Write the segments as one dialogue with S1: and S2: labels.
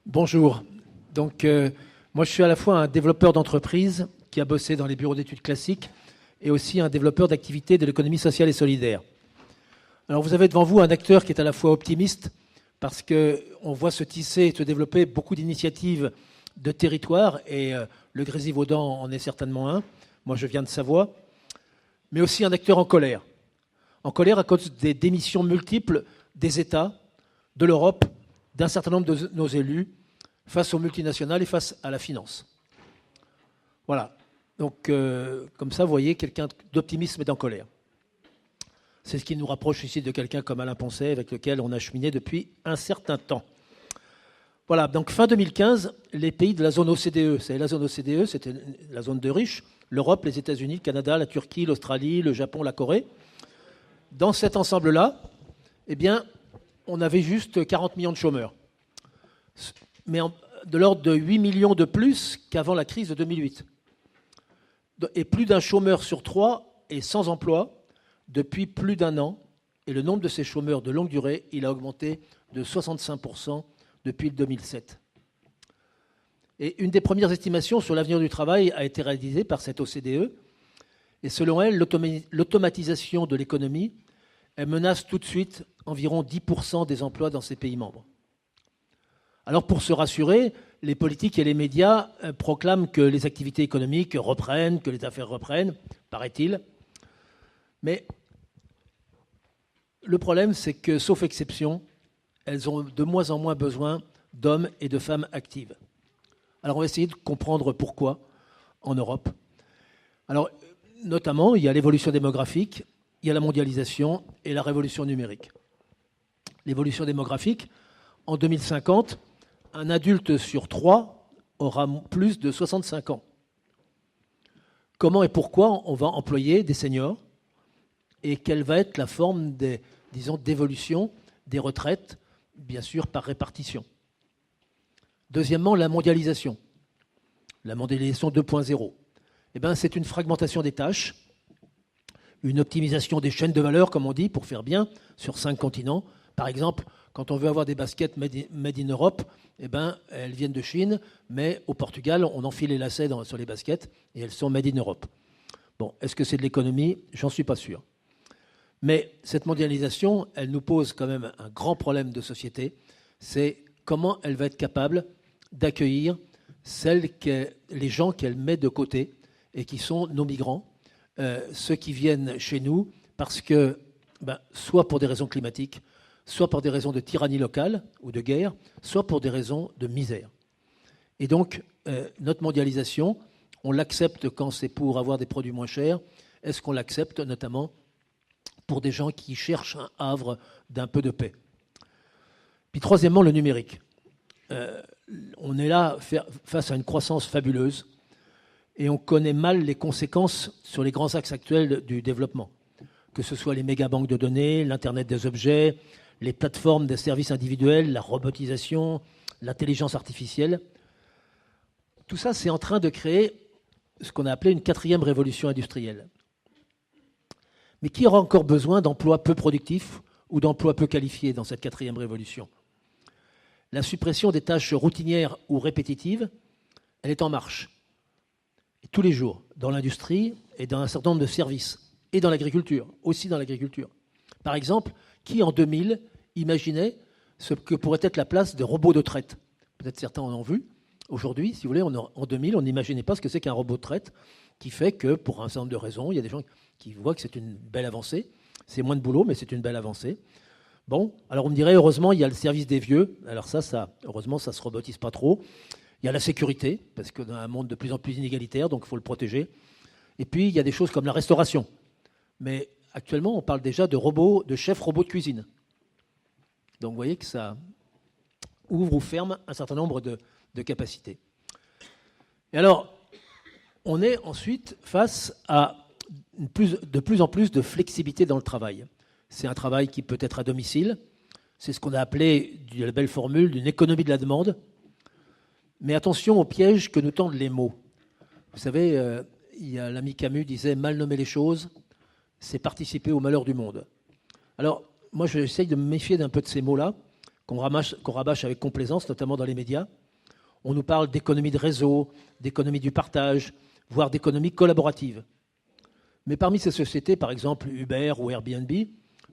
S1: Bonjour. Donc, moi, je suis à la fois un développeur d'entreprise qui a bossé dans les bureaux d'études classiques et aussi un développeur d'activités de l'économie sociale et solidaire. Alors, vous avez devant vous un acteur qui est à la fois optimiste parce qu'on voit se tisser et se développer beaucoup d'initiatives de territoire et le Grésivaudan en est certainement un. Moi, je viens de Savoie. Mais aussi un acteur en colère. En colère à cause des démissions multiples des États, de l'Europe, d'un certain nombre de nos élus face aux multinationales et face à la finance. Voilà. Donc, comme ça, vous voyez, quelqu'un d'optimisme et en colère. C'est ce qui nous rapproche ici de quelqu'un comme Alain Poncet, avec lequel on a cheminé depuis un certain temps. Voilà, donc fin 2015, les pays de la zone OCDE, c'est la zone OCDE, c'était la zone de riches, l'Europe, les États-Unis, le Canada, la Turquie, l'Australie, le Japon, la Corée. Dans cet ensemble-là, eh bien, on avait juste 40 millions de chômeurs. Mais de l'ordre de 8 millions de plus qu'avant la crise de 2008. Et plus d'un chômeur sur 3 est sans emploi depuis plus d'un an. Et le nombre de ces chômeurs de longue durée, il a augmenté de 65% depuis le 2007. Et une des premières estimations sur l'avenir du travail a été réalisée par cette OCDE. Et selon elle, l'automatisation de l'économie, elle menace tout de suite environ 10% des emplois dans ces pays membres. Alors pour se rassurer, les politiques et les médias proclament que les activités économiques reprennent, que les affaires reprennent, paraît-il. Mais le problème, c'est que, sauf exception, elles ont de moins en moins besoin d'hommes et de femmes actives. Alors on va essayer de comprendre pourquoi en Europe. Alors, notamment, il y a l'évolution démographique, il y a la mondialisation et la révolution numérique. L'évolution démographique, en 2050, un adulte sur 3 aura plus de 65 ans. Comment et pourquoi on va employer des seniors et quelle va être la forme d'évolution des retraites, bien sûr par répartition. Deuxièmement, la mondialisation. La mondialisation 2.0. Eh bien, c'est une fragmentation des tâches, une optimisation des chaînes de valeur, comme on dit, pour faire bien, sur 5 continents. Par exemple, quand on veut avoir des baskets made in Europe, eh ben, elles viennent de Chine, mais au Portugal, on enfile les lacets sur les baskets et elles sont made in Europe. Bon, est-ce que c'est de l'économie? J'en suis pas sûr. Mais cette mondialisation, elle nous pose quand même un grand problème de société, c'est comment elle va être capable d'accueillir les gens qu'elle met de côté et qui sont nos migrants, ceux qui viennent chez nous parce que, soit pour des raisons climatiques, soit pour des raisons de tyrannie locale ou de guerre, soit pour des raisons de misère. Et donc, notre mondialisation, on l'accepte quand c'est pour avoir des produits moins chers. Est-ce qu'on l'accepte notamment pour des gens qui cherchent un havre d'un peu de paix? Puis troisièmement, le numérique. On est là face à une croissance fabuleuse et on connaît mal les conséquences sur les grands axes actuels du développement, que ce soit les mégabanques de données, l'Internet des objets, les plateformes des services individuels, la robotisation, l'intelligence artificielle. Tout ça, c'est en train de créer ce qu'on a appelé une 4e révolution industrielle. Mais qui aura encore besoin d'emplois peu productifs ou d'emplois peu qualifiés dans cette 4e révolution? La suppression des tâches routinières ou répétitives, elle est en marche. Et tous les jours, dans l'industrie et dans un certain nombre de services, et dans l'agriculture, aussi dans l'agriculture. Par exemple, qui en 2000 imaginait ce que pourrait être la place des robots de traite? Peut-être certains en ont vu. Aujourd'hui, si vous voulez, en 2000, on n'imaginait pas ce que c'est qu'un robot de traite, qui fait que, pour un certain nombre de raisons, il y a des gens qui voient que c'est une belle avancée. C'est moins de boulot, mais c'est une belle avancée. Bon, alors on me dirait, heureusement, il y a le service des vieux. Alors heureusement, ça ne se robotise pas trop. Il y a la sécurité, parce qu'on a un monde de plus en plus inégalitaire, donc il faut le protéger. Et puis, il y a des choses comme la restauration. Mais actuellement, on parle déjà de robots, de chefs robots de cuisine. Donc vous voyez que ça ouvre ou ferme un certain nombre de capacités. Et alors, on est ensuite face à de plus en plus de flexibilité dans le travail. C'est un travail qui peut être à domicile. C'est ce qu'on a appelé, de la belle formule, d'une économie de la demande. Mais attention au piège que nous tendent les mots. Vous savez, l'ami Camus disait « mal nommer les choses, c'est participer au malheur du monde ». Alors, moi, j'essaye de me méfier d'un peu de ces mots-là. qu'on rabâche avec complaisance, notamment dans les médias. On nous parle d'économie de réseau, d'économie du partage, voire d'économie collaborative. Mais parmi ces sociétés, par exemple Uber ou Airbnb,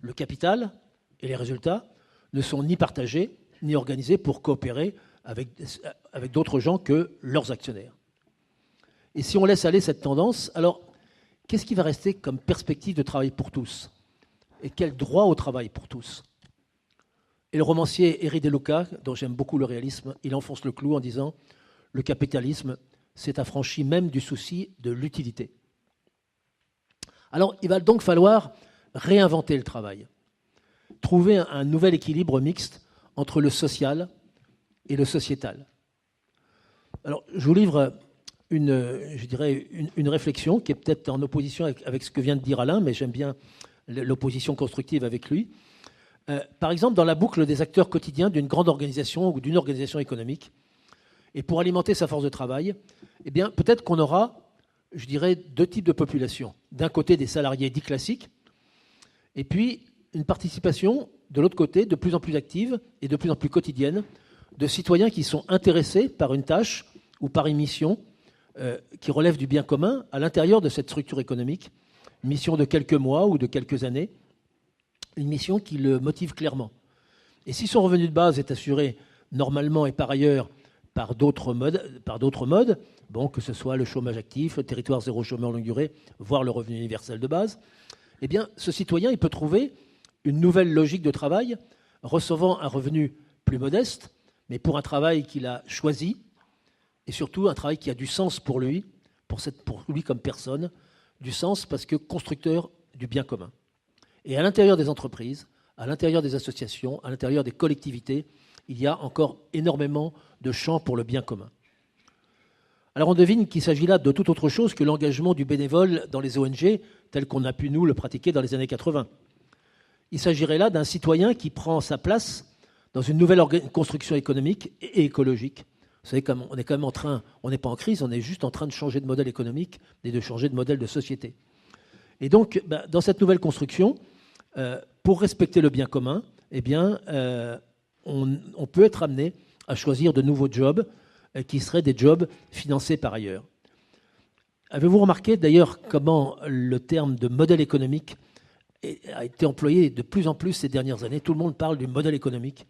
S1: le capital et les résultats ne sont ni partagés ni organisés pour coopérer avec d'autres gens que leurs actionnaires. Et si on laisse aller cette tendance, alors qu'est-ce qui va rester comme perspective de travail pour tous? Et quel droit au travail pour tous? Et le romancier Eri De Luca, dont j'aime beaucoup le réalisme, il enfonce le clou en disant « Le capitalisme s'est affranchi même du souci de l'utilité ». Alors, il va donc falloir réinventer le travail, trouver un nouvel équilibre mixte entre le social et le sociétal. Alors, je vous livre une réflexion qui est peut-être en opposition avec ce que vient de dire Alain, mais j'aime bien l'opposition constructive avec lui. Par exemple, dans la boucle des acteurs quotidiens d'une grande organisation ou d'une organisation économique, et pour alimenter sa force de travail, eh bien, peut-être qu'on aura, je dirais, deux types de population. D'un côté, des salariés dits classiques, et puis une participation, de l'autre côté, de plus en plus active et de plus en plus quotidienne, de citoyens qui sont intéressés par une tâche ou par une mission qui relève du bien commun à l'intérieur de cette structure économique, une mission de quelques mois ou de quelques années, une mission qui le motive clairement. Et si son revenu de base est assuré normalement et par ailleurs par d'autres modes, bon, que ce soit le chômage actif, le territoire zéro chômeur longue durée, voire le revenu universel de base, eh bien, ce citoyen, il peut trouver une nouvelle logique de travail, recevant un revenu plus modeste, mais pour un travail qu'il a choisi, et surtout un travail qui a du sens pour lui comme personne, du sens parce que constructeur du bien commun. Et à l'intérieur des entreprises, à l'intérieur des associations, à l'intérieur des collectivités, il y a encore énormément de champs pour le bien commun. Alors on devine qu'il s'agit là de toute autre chose que l'engagement du bénévole dans les ONG, tel qu'on a pu nous le pratiquer dans les années 80. Il s'agirait là d'un citoyen qui prend sa place dans une nouvelle construction économique et écologique. Vous savez, on est quand même on n'est pas en crise, on est juste en train de changer de modèle économique et de changer de modèle de société. Et donc, dans cette nouvelle construction, pour respecter le bien commun, eh bien, on peut être amené à choisir de nouveaux jobs qui seraient des jobs financés par ailleurs. Avez-vous remarqué d'ailleurs comment le terme de modèle économique a été employé de plus en plus ces dernières années? Tout le monde parle du modèle économique,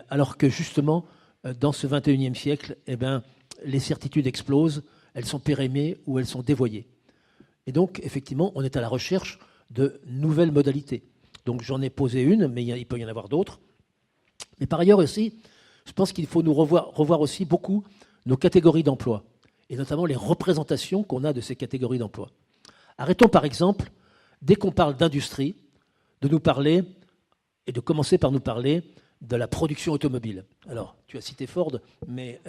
S1: alors que justement, dans ce 21e siècle, eh bien, les certitudes explosent, elles sont périmées ou elles sont dévoyées. Et donc, effectivement, on est à la recherche de nouvelles modalités. Donc, j'en ai posé une, mais il peut y en avoir d'autres. Mais par ailleurs aussi, je pense qu'il faut nous revoir aussi beaucoup nos catégories d'emploi, et notamment les représentations qu'on a de ces catégories d'emploi. Arrêtons par exemple, dès qu'on parle d'industrie, de nous parler, et de commencer par nous parler de la production automobile. Alors, tu as cité Ford, mais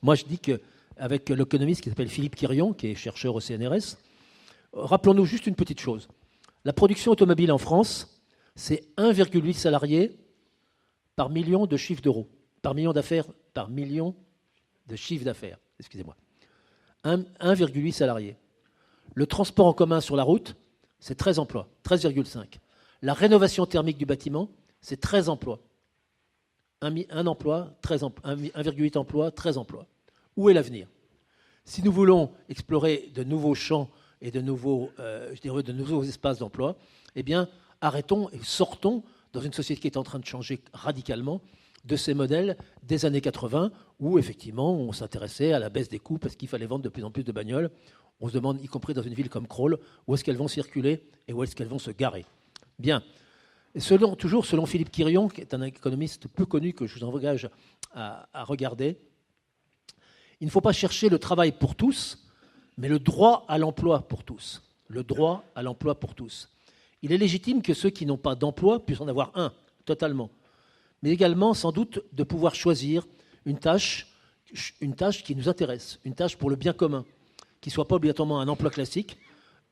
S1: moi je dis qu'avec l'économiste qui s'appelle Philippe Quirion, qui est chercheur au CNRS, rappelons-nous juste une petite chose. La production automobile en France, c'est 1,8 salariés par million de chiffre d'euros, par million d'affaires, par million de chiffre d'affaires, excusez-moi. 1,8 salariés. Le transport en commun sur la route, c'est 13 emplois, 13,5. La rénovation thermique du bâtiment, c'est 13 emplois. 1 emploi, 1,8 emplois, 13 emplois. Où est l'avenir? Si nous voulons explorer de nouveaux champs et de nouveaux espaces d'emploi, eh bien, arrêtons et sortons dans une société qui est en train de changer radicalement de ces modèles des années 80 où, effectivement, on s'intéressait à la baisse des coûts parce qu'il fallait vendre de plus en plus de bagnoles. On se demande, y compris dans une ville comme Crolles, où est-ce qu'elles vont circuler et où est-ce qu'elles vont se garer. Bien. Et toujours selon Philippe Quirion, qui est un économiste peu connu que je vous engage à regarder, il ne faut pas chercher le travail pour tous, mais le droit à l'emploi pour tous. Le droit à l'emploi pour tous. Il est légitime que ceux qui n'ont pas d'emploi puissent en avoir un, totalement. Mais également, sans doute, de pouvoir choisir une tâche qui nous intéresse, une tâche pour le bien commun, qui ne soit pas obligatoirement un emploi classique,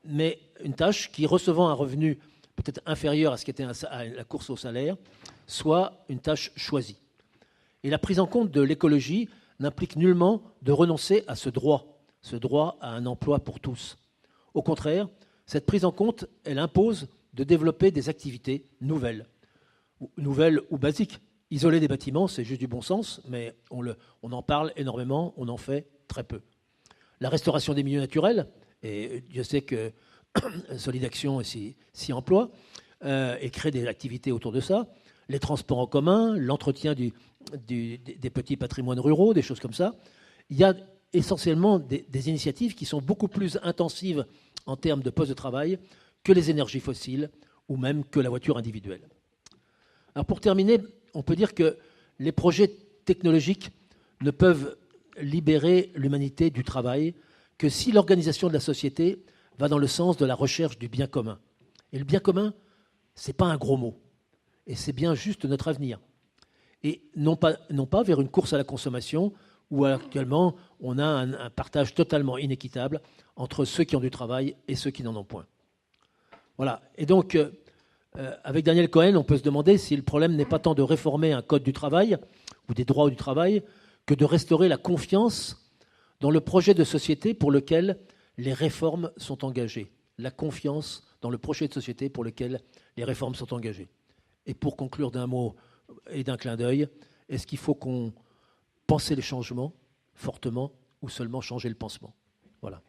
S1: mais une tâche qui, recevant un revenu peut-être inférieur à ce qu'était la course au salaire, soit une tâche choisie. Et la prise en compte de l'écologie n'implique nullement de renoncer à ce droit à un emploi pour tous. Au contraire, cette prise en compte, elle impose de développer des activités nouvelles, nouvelle ou basique. Isoler des bâtiments, c'est juste du bon sens, mais on en parle énormément, on en fait très peu. La restauration des milieux naturels, et Dieu sait que Solidaction s'y emploie et crée des activités autour de ça. Les transports en commun, l'entretien des petits patrimoines ruraux, des choses comme ça. Il y a essentiellement des initiatives qui sont beaucoup plus intensives en termes de postes de travail que les énergies fossiles ou même que la voiture individuelle. Alors pour terminer, on peut dire que les projets technologiques ne peuvent libérer l'humanité du travail que si l'organisation de la société va dans le sens de la recherche du bien commun. Et le bien commun, ce n'est pas un gros mot. Et c'est bien juste notre avenir. Et non pas vers une course à la consommation où actuellement on a un partage totalement inéquitable entre ceux qui ont du travail et ceux qui n'en ont point. Voilà. Et donc, avec Daniel Cohen, on peut se demander si le problème n'est pas tant de réformer un code du travail ou des droits du travail que de restaurer la confiance dans le projet de société pour lequel les réformes sont engagées. La confiance dans le projet de société pour lequel les réformes sont engagées. Et pour conclure d'un mot et d'un clin d'œil, est-ce qu'il faut qu'on pense les changements fortement ou seulement changer le pansement ? Voilà.